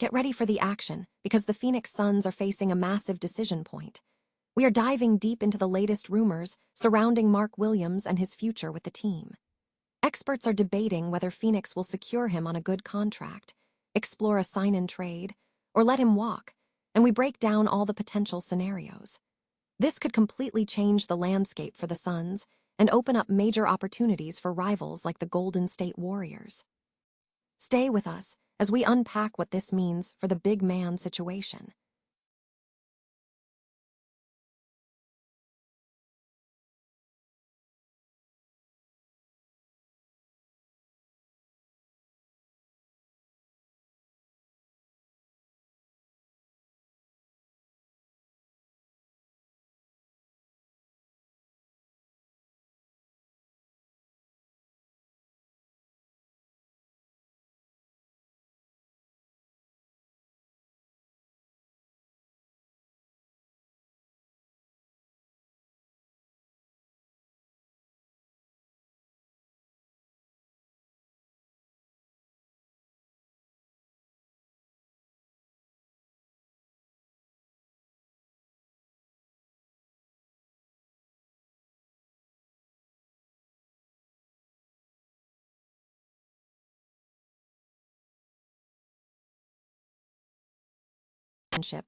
Get ready for the action, because the Phoenix Suns are facing a massive decision point. We are diving deep into the latest rumors surrounding Mark Williams and his future with the team. Experts are debating whether Phoenix will secure him on a good contract, explore a sign-and trade, or let him walk, and we break down all the potential scenarios. This could completely change the landscape for the Suns and open up major opportunities for rivals like the Golden State Warriors. Stay with us as we unpack what this means for the big man situation.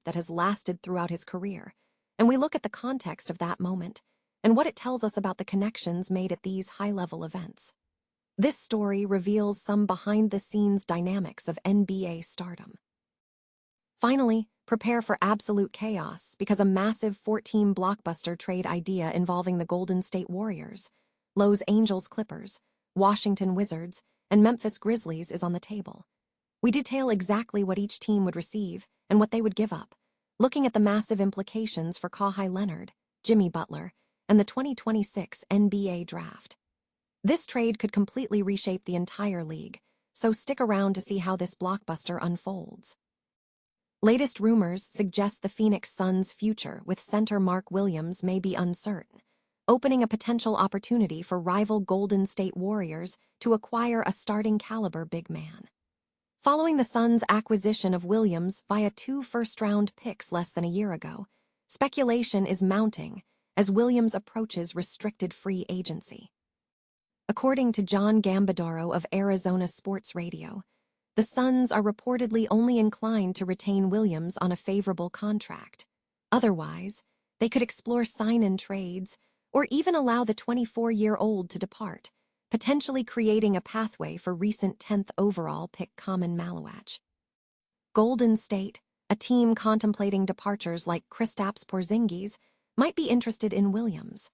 That has lasted throughout his career, and we look at the context of that moment and what it tells us about the connections made at these high-level events. This story reveals some behind-the-scenes dynamics of NBA stardom. Finally, prepare for absolute chaos because a massive 14 blockbuster trade idea involving the Golden State Warriors, Los Angeles Clippers, Washington Wizards, and Memphis Grizzlies is on the table. We detail exactly what each team would receive and what they would give up, looking at the massive implications for Kawhi Leonard, Jimmy Butler, and the 2026 NBA Draft. This trade could completely reshape the entire league, so stick around to see how this blockbuster unfolds. Latest rumors suggest the Phoenix Suns' future with center Mark Williams may be uncertain, opening a potential opportunity for rival Golden State Warriors to acquire a starting-caliber big man. Following the Suns' acquisition of Williams via 2 first-round picks less than a year ago, speculation is mounting as Williams approaches restricted free agency. According to John Gambadoro of Arizona Sports Radio, the Suns are reportedly only inclined to retain Williams on a favorable contract. Otherwise, they could explore sign-in trades or even allow the 24-year-old to depart, potentially creating a pathway for recent 10th overall pick Kamen Maluach. Golden State, a team contemplating departures like Kristaps Porzingis, might be interested in Williams.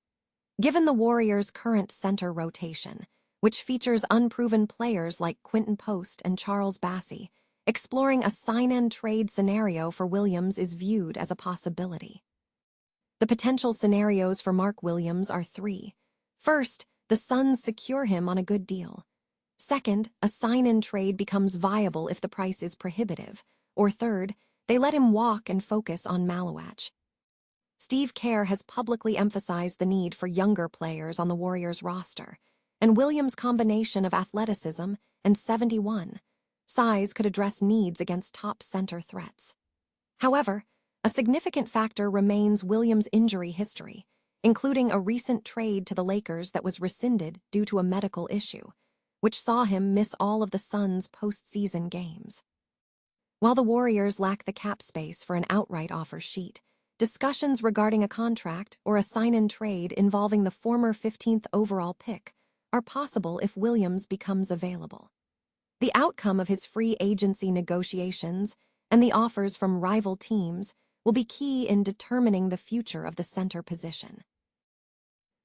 Given the Warriors' current center rotation, which features unproven players like Quinton Post and Charles Bassey, exploring a sign-and-trade scenario for Williams is viewed as a possibility. The potential scenarios for Mark Williams are 3. First, the Suns secure him on a good deal. Second, a sign-in trade becomes viable if the price is prohibitive. Or third, they let him walk and focus on Maluach. Steve Kerr has publicly emphasized the need for younger players on the Warriors roster, and Williams' combination of athleticism and 71 size could address needs against top center threats. However, a significant factor remains Williams' injury history, including a recent trade to the Lakers that was rescinded due to a medical issue, which saw him miss all of the Suns' postseason games. While the Warriors lack the cap space for an outright offer sheet, discussions regarding a contract or a sign-in trade involving the former 15th overall pick are possible if Williams becomes available. The outcome of his free agency negotiations and the offers from rival teams will be key in determining the future of the center position.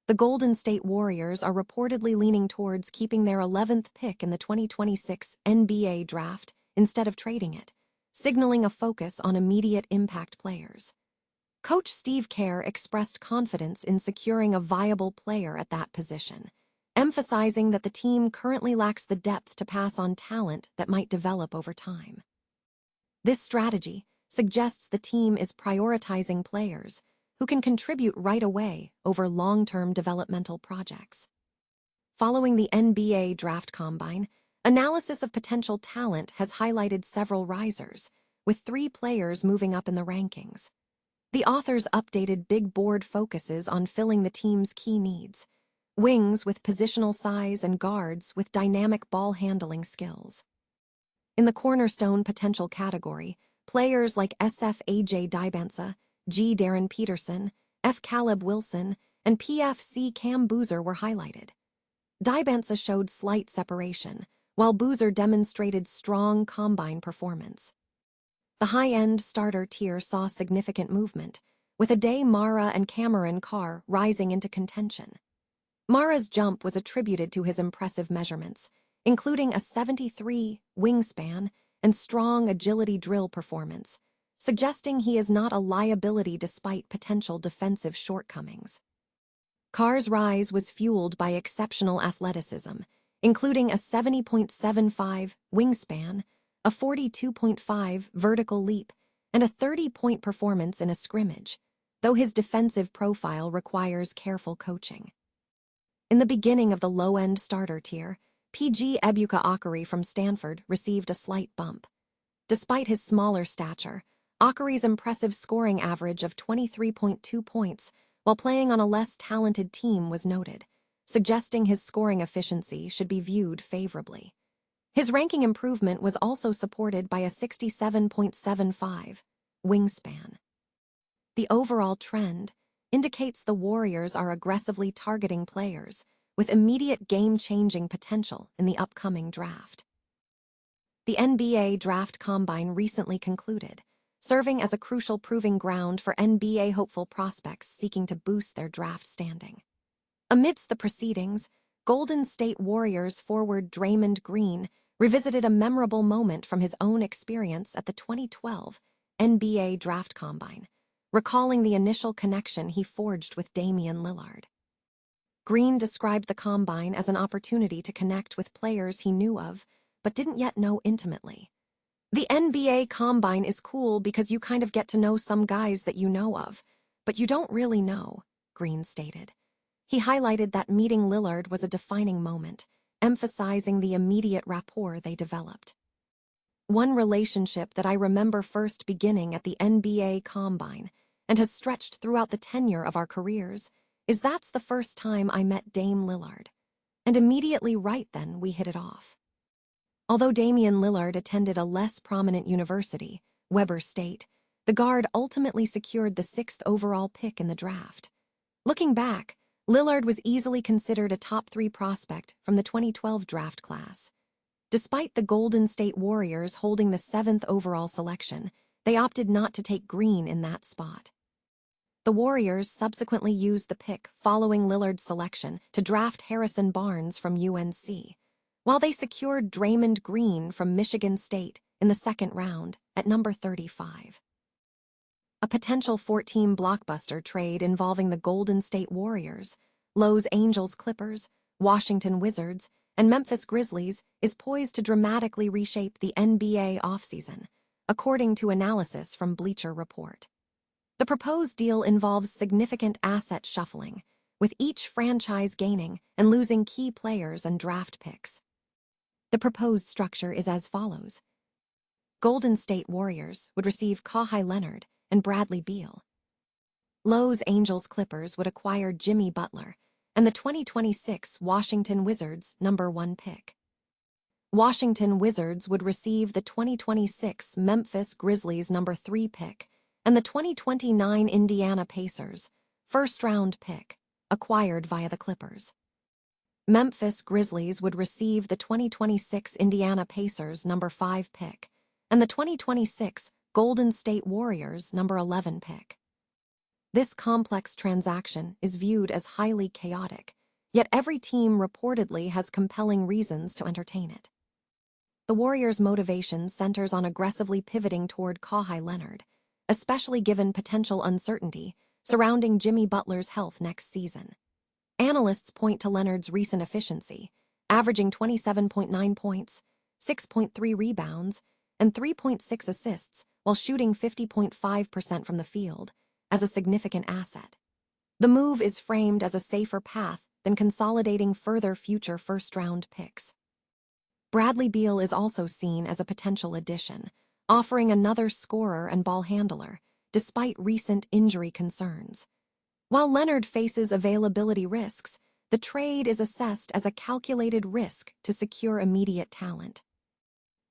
The Golden State Warriors are reportedly leaning towards keeping their 11th pick in the 2026 NBA Draft instead of trading it, signaling a focus on immediate impact players. Coach Steve Kerr expressed confidence in securing a viable player at that position, emphasizing that the team currently lacks the depth to pass on talent that might develop over time. This strategy suggests the team is prioritizing players who can contribute right away over long-term developmental projects. Following the NBA Draft Combine, analysis of potential talent has highlighted several risers, with 3 players moving up in the rankings. The authors updated big board focuses on filling the team's key needs: wings with positional size and guards with dynamic ball handling skills. In the cornerstone potential category, players like SF AJ Dybansa, G. Darren Peterson, F. Caleb Wilson, and PFC Cam Boozer were highlighted. Dybansa showed slight separation, while Boozer demonstrated strong combine performance. The high-end starter tier saw significant movement, with Ade Mara and Cameron Carr rising into contention. Mara's jump was attributed to his impressive measurements, including a 73 wingspan and strong agility drill performance, suggesting he is not a liability despite potential defensive shortcomings. Carr's rise was fueled by exceptional athleticism, including a 70.75 wingspan, a 42.5 vertical leap, and a 30-point performance in a scrimmage, though his defensive profile requires careful coaching. In the beginning of the low-end starter tier, PG Ebuka Akari from Stanford received a slight bump. Despite his smaller stature, Akari's impressive scoring average of 23.2 points while playing on a less talented team was noted, suggesting his scoring efficiency should be viewed favorably. His ranking improvement was also supported by a 67.75 wingspan. The overall trend indicates the Warriors are aggressively targeting players with immediate game-changing potential in the upcoming draft. The NBA Draft Combine recently concluded, serving as a crucial proving ground for NBA hopeful prospects seeking to boost their draft standing. Amidst the proceedings, Golden State Warriors forward Draymond Green revisited a memorable moment from his own experience at the 2012 NBA Draft Combine, recalling the initial connection he forged with Damian Lillard. Green described the Combine as an opportunity to connect with players he knew of but didn't yet know intimately. "The NBA Combine is cool because you kind of get to know some guys that you know of, but you don't really know," Green stated. He highlighted that meeting Lillard was a defining moment, emphasizing the immediate rapport they developed. "One relationship that I remember first beginning at the NBA Combine and has stretched throughout the tenure of our careers is that's the first time I met Dame Lillard. And immediately right then we hit it off." Although Damian Lillard attended a less prominent university, Weber State, the guard ultimately secured the 6th overall pick in the draft. Looking back, Lillard was easily considered a top 3 prospect from the 2012 draft class. Despite the Golden State Warriors holding the 7th overall selection, they opted not to take Green in that spot. The Warriors subsequently used the pick following Lillard's selection to draft Harrison Barnes from UNC, while they secured Draymond Green from Michigan State in the 2nd round at number 35. A potential 4-team blockbuster trade involving the Golden State Warriors, Los Angeles Clippers, Washington Wizards, and Memphis Grizzlies is poised to dramatically reshape the NBA offseason, according to analysis from Bleacher Report. The proposed deal involves significant asset shuffling, with each franchise gaining and losing key players and draft picks. The proposed structure is as follows. Golden State Warriors would receive Kawhi Leonard and Bradley Beal. Los Angeles Clippers would acquire Jimmy Butler and the 2026 Washington Wizards #1 pick. Washington Wizards would receive the 2026 Memphis Grizzlies #3 pick and the 2029 Indiana Pacers first-round pick, acquired via the Clippers. Memphis Grizzlies would receive the 2026 Indiana Pacers #5 pick and the 2026 Golden State Warriors #11 pick. This complex transaction is viewed as highly chaotic, yet every team reportedly has compelling reasons to entertain it. The Warriors' motivation centers on aggressively pivoting toward Kawhi Leonard, especially given potential uncertainty surrounding Jimmy Butler's health next season. Analysts point to Leonard's recent efficiency, averaging 27.9 points, 6.3 rebounds, and 3.6 assists while shooting 50.5% from the field, as a significant asset. The move is framed as a safer path than consolidating further future first-round picks. Bradley Beal is also seen as a potential addition, offering another scorer and ball handler, despite recent injury concerns. While Leonard faces availability risks, the trade is assessed as a calculated risk to secure immediate talent.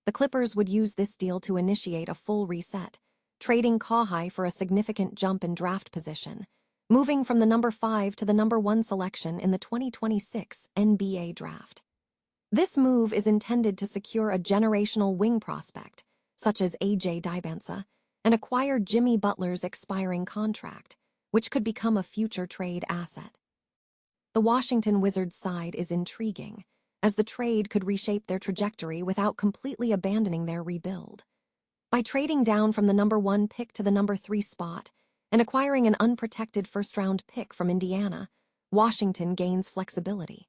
The Clippers would use this deal to initiate a full reset, trading Kawhi for a significant jump in draft position, moving from the number 5 to the number 1 selection in the 2026 NBA draft. This move is intended to secure a generational wing prospect, such as A.J. Dybantsa, and acquire Jimmy Butler's expiring contract, which could become a future trade asset. The Washington Wizards side is intriguing, as the trade could reshape their trajectory without completely abandoning their rebuild. By trading down from the number 1 pick to the number 3 spot and acquiring an unprotected first-round pick from Indiana, Washington gains flexibility.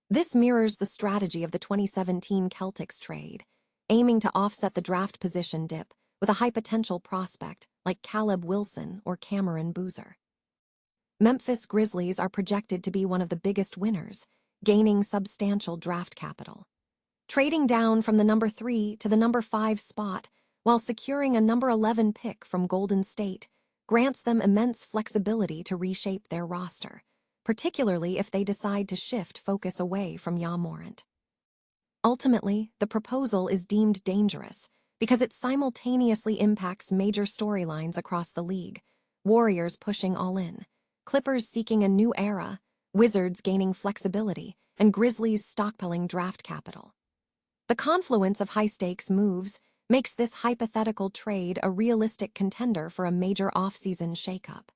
This mirrors the strategy of the 2017 Celtics trade, aiming to offset the draft position dip with a high-potential prospect like Caleb Wilson or Cameron Boozer. Memphis Grizzlies are projected to be one of the biggest winners, gaining substantial draft capital. Trading down from the number 3 to the number 5 spot while securing a number 11 pick from Golden State grants them immense flexibility to reshape their roster, particularly if they decide to shift focus away from Ja Morant. Ultimately, the proposal is deemed dangerous because it simultaneously impacts major storylines across the league: Warriors pushing all in, Clippers seeking a new era, Wizards gaining flexibility, and Grizzlies stockpiling draft capital. The confluence of high-stakes moves makes this hypothetical trade a realistic contender for a major off-season shakeup.